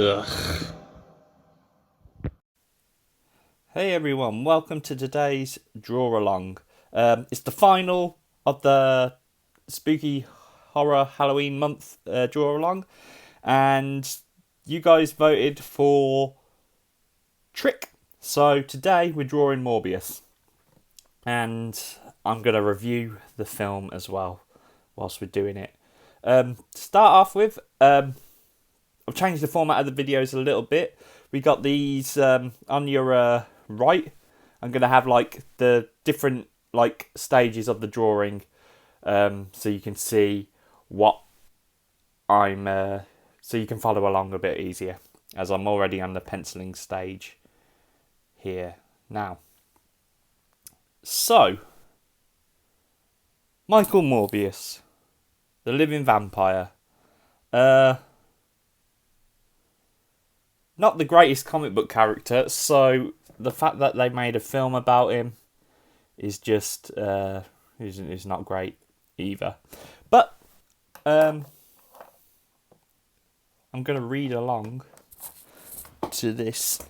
Ugh. Hey everyone, welcome to today's draw along. It's the final of the spooky horror Halloween month draw along, and you guys voted for Trick. So today we're drawing Morbius, and I'm going to review the film as well whilst we're doing it. To start off with, I've changed the format of the videos a little bit. We got these on your right. I'm going to have like the different like stages of the drawing, so you can see what I'm so you can follow along a bit easier, as I'm already on the penciling stage here now. So, Michael Morbius, the living vampire. Not the greatest comic book character, so the fact that they made a film about him is just is not great either. But I'm going to read along to this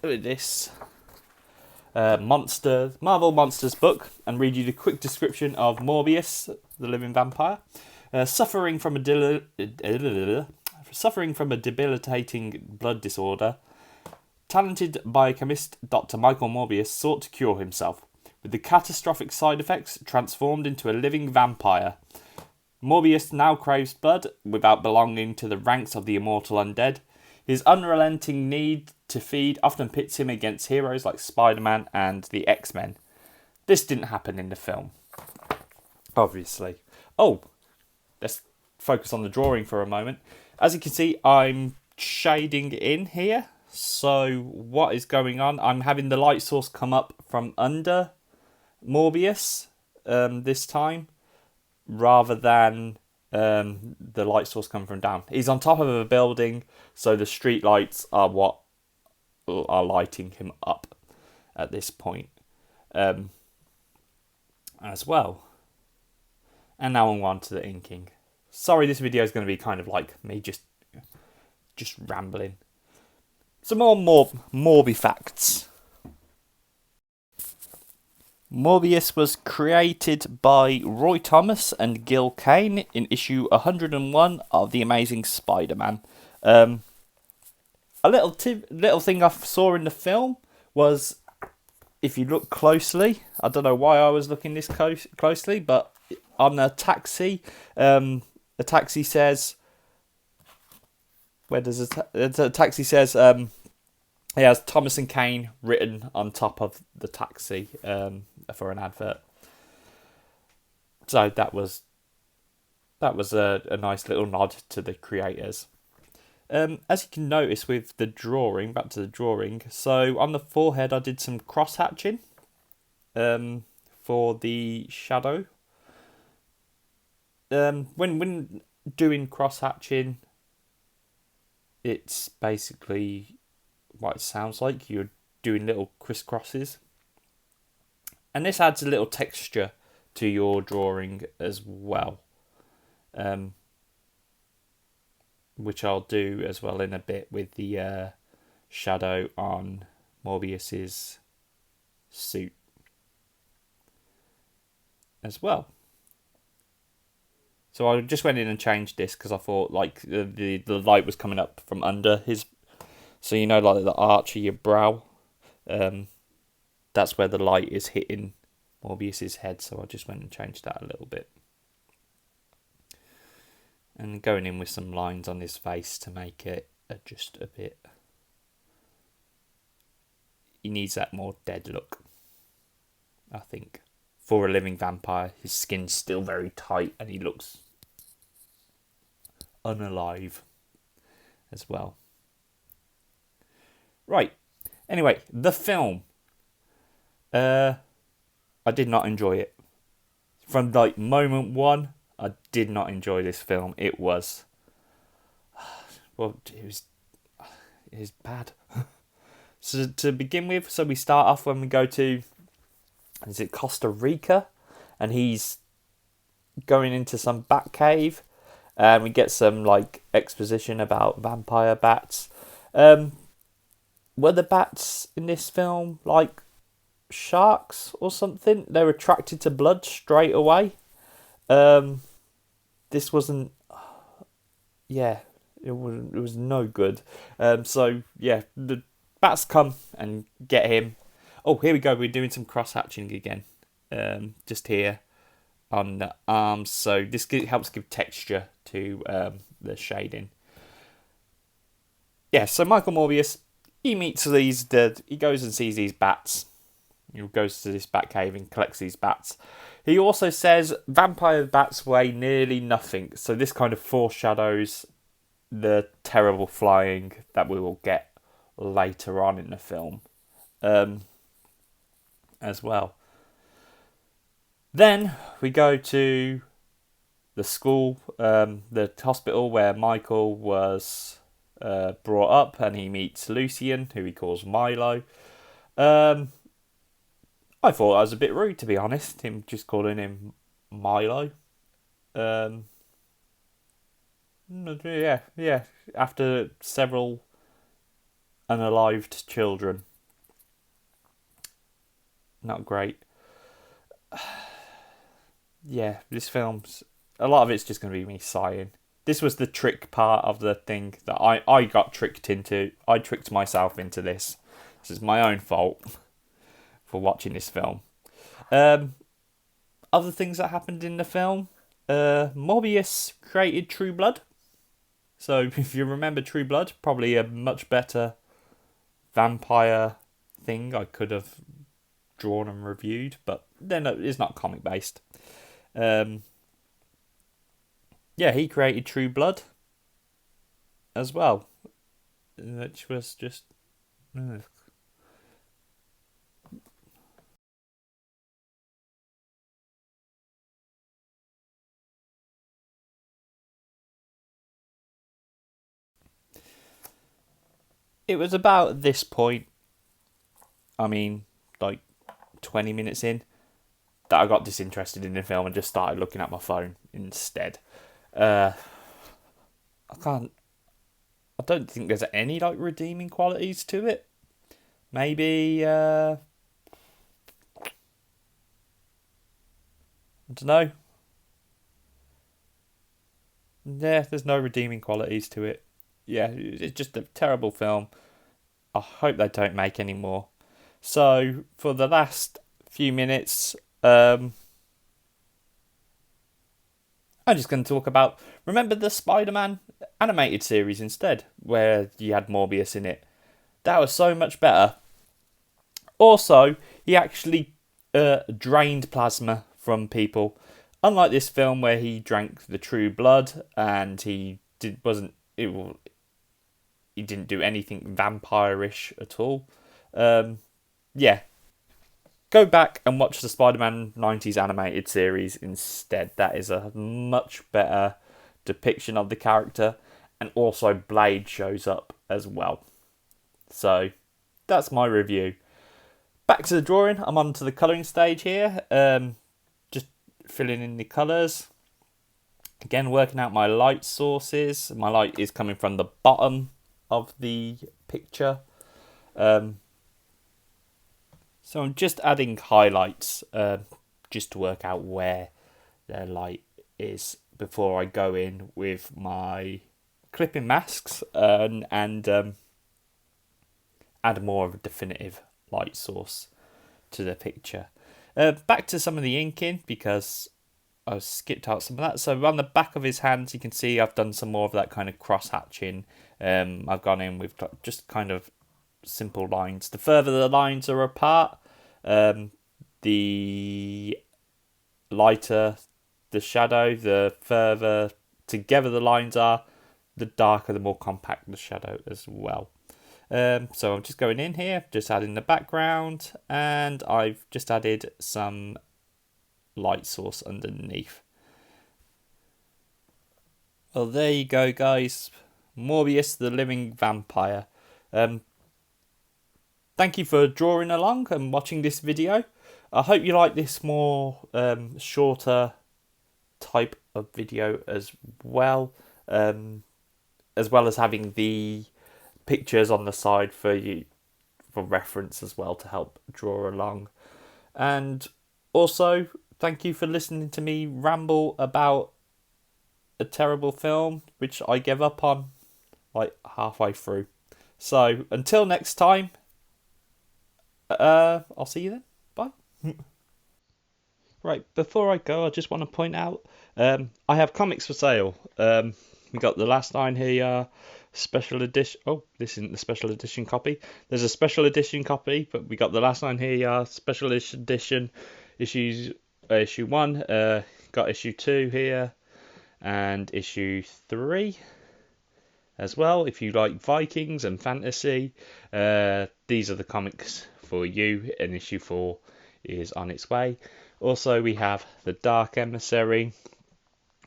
Marvel Monsters book and read you the quick description of Morbius, the living vampire, suffering from a debilitating blood disorder. Talented biochemist Dr. Michael Morbius sought to cure himself. With the catastrophic side effects, transformed into a living vampire. Morbius now craves blood without belonging to the ranks of the immortal undead. His unrelenting need to feed often pits him against heroes like Spider-Man and the X-Men. This didn't happen in the film, obviously. Oh, let's focus on the drawing for a moment. As you can see, I'm shading in here. So what is going on? I'm having the light source come up from under Morbius this time, rather than the light source coming from down. He's on top of a building, so the street lights are what are lighting him up at this point as well. And now I'm on to the inking. Sorry, this video is going to be kind of like me just rambling. Some more Morbi facts. Morbius was created by Roy Thomas and Gil Kane in issue 101 of The Amazing Spider-Man. A little thing I saw in the film was, if you look closely, I don't know why I was looking this closely, but on a taxi says, where does the taxi says it has Thomas and Kane written on top of the taxi for an advert. So that was a nice little nod to the creators. As you can notice with the drawing, back to the drawing, so on the forehead I did some cross hatching for the shadow. When doing cross hatching, it's basically what it sounds like. You're doing little crisscrosses, and this adds a little texture to your drawing as well, which I'll do as well in a bit with the shadow on Morbius's suit as well. So I just went in and changed this because I thought like the light was coming up from under his, so you know, like the arch of your brow, that's where the light is hitting Morbius's head. So I just went and changed that a little bit, and going in with some lines on his face to make it just a bit. He needs that more dead look, I think. For a living vampire, his skin's still very tight and he looks unalive as well. Right. Anyway, the film. I did not enjoy it. From like moment one, I did not enjoy this film. It was it was bad. So to begin with, so we start off when we go to, is it Costa Rica? And he's going into some bat cave, and we get some like exposition about vampire bats. Were the bats in this film like sharks or something? They're attracted to blood straight away. Um, this wasn't. Yeah, it was no good. So yeah, the bats come and get him. Oh, here we go. We're doing some cross hatching again. Just here on the arms, so this helps give texture to the shading. Yeah, so Michael Morbius, he meets these. He goes and sees these bats. He goes to this bat cave and collects these bats. He also says vampire bats weigh nearly nothing, so this kind of foreshadows the terrible flying that we will get later on in the film, as well. Then we go to the school, the hospital where Michael was brought up, and he meets Lucian, who he calls Milo. I thought that was a bit rude, to be honest, him just calling him Milo. Um, yeah. After several unalived children, not great. Yeah, this film's a lot of it's just going to be me sighing. This was the trick part of the thing that I got tricked into. I tricked myself into this. This is my own fault for watching this film. Other things that happened in the film. Morbius created True Blood. So if you remember True Blood, probably a much better vampire thing I could have drawn and reviewed, but then it's not comic based. Yeah, he created True Blood as well, which was just. It was about this point, I mean, like 20 minutes in, that I got disinterested in the film and just started looking at my phone instead. Uh, I don't think there's any like redeeming qualities to it. Maybe, I don't know. Yeah, there's no redeeming qualities to it. Yeah, it's just a terrible film. I hope they don't make any more. So, for the last few minutes, I'm just going to talk about. Remember the Spider-Man animated series instead, where you had Morbius in it? That was so much better. Also, he actually drained plasma from people. Unlike this film where he drank the true blood and he didn't do anything vampire-ish at all. Yeah, go back and watch the Spider-Man 90s animated series instead. That is a much better depiction of the character, and also Blade shows up as well. So that's my review. Back to the drawing. I'm on to the colouring stage here. Just filling in the colours. Again, working out my light sources. My light is coming from the bottom of the picture. So I'm just adding highlights just to work out where the light is before I go in with my clipping masks and add more of a definitive light source to the picture. Back to some of the inking, because I skipped out some of that. So on the back of his hands, you can see I've done some more of that kind of cross-hatching. I've gone in with just kind of simple lines. The further the lines are apart, the lighter the shadow, the further together the lines are, the darker, the more compact the shadow as well. So I'm just going in here, just adding the background, and I've just added some light source underneath. Well, there you go, guys. Morbius, the living vampire. Thank you for drawing along and watching this video. I hope you like this more shorter type of video as well as having the pictures on the side for you for reference as well to help draw along. And also, thank you for listening to me ramble about a terrible film which I gave up on like halfway through. So until next time, I'll see you then. Bye. Right, before I go, I just want to point out I have comics for sale. We got The Last Nine here, special edition. Oh, this isn't the special edition copy. There's a special edition copy, but we got The Last Nine here, special edition, issue 1, got issue 2 here, and issue 3 as well. If you like Vikings and fantasy, these are the comics for you, and issue 4 is on its way. Also, we have The Dark Emissary,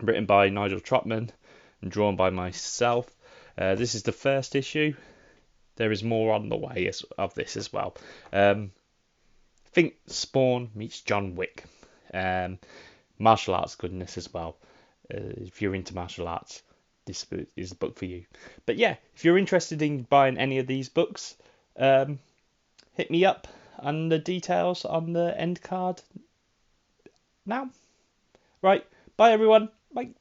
written by Nigel Trotman and drawn by myself. This is the first issue. There is more on the way of this as well. Think Spawn meets John Wick. Martial arts goodness as well. If you're into martial arts, this is the book for you. But yeah, if you're interested in buying any of these books, hit me up on the details on the end card now. Right, bye everyone. Bye.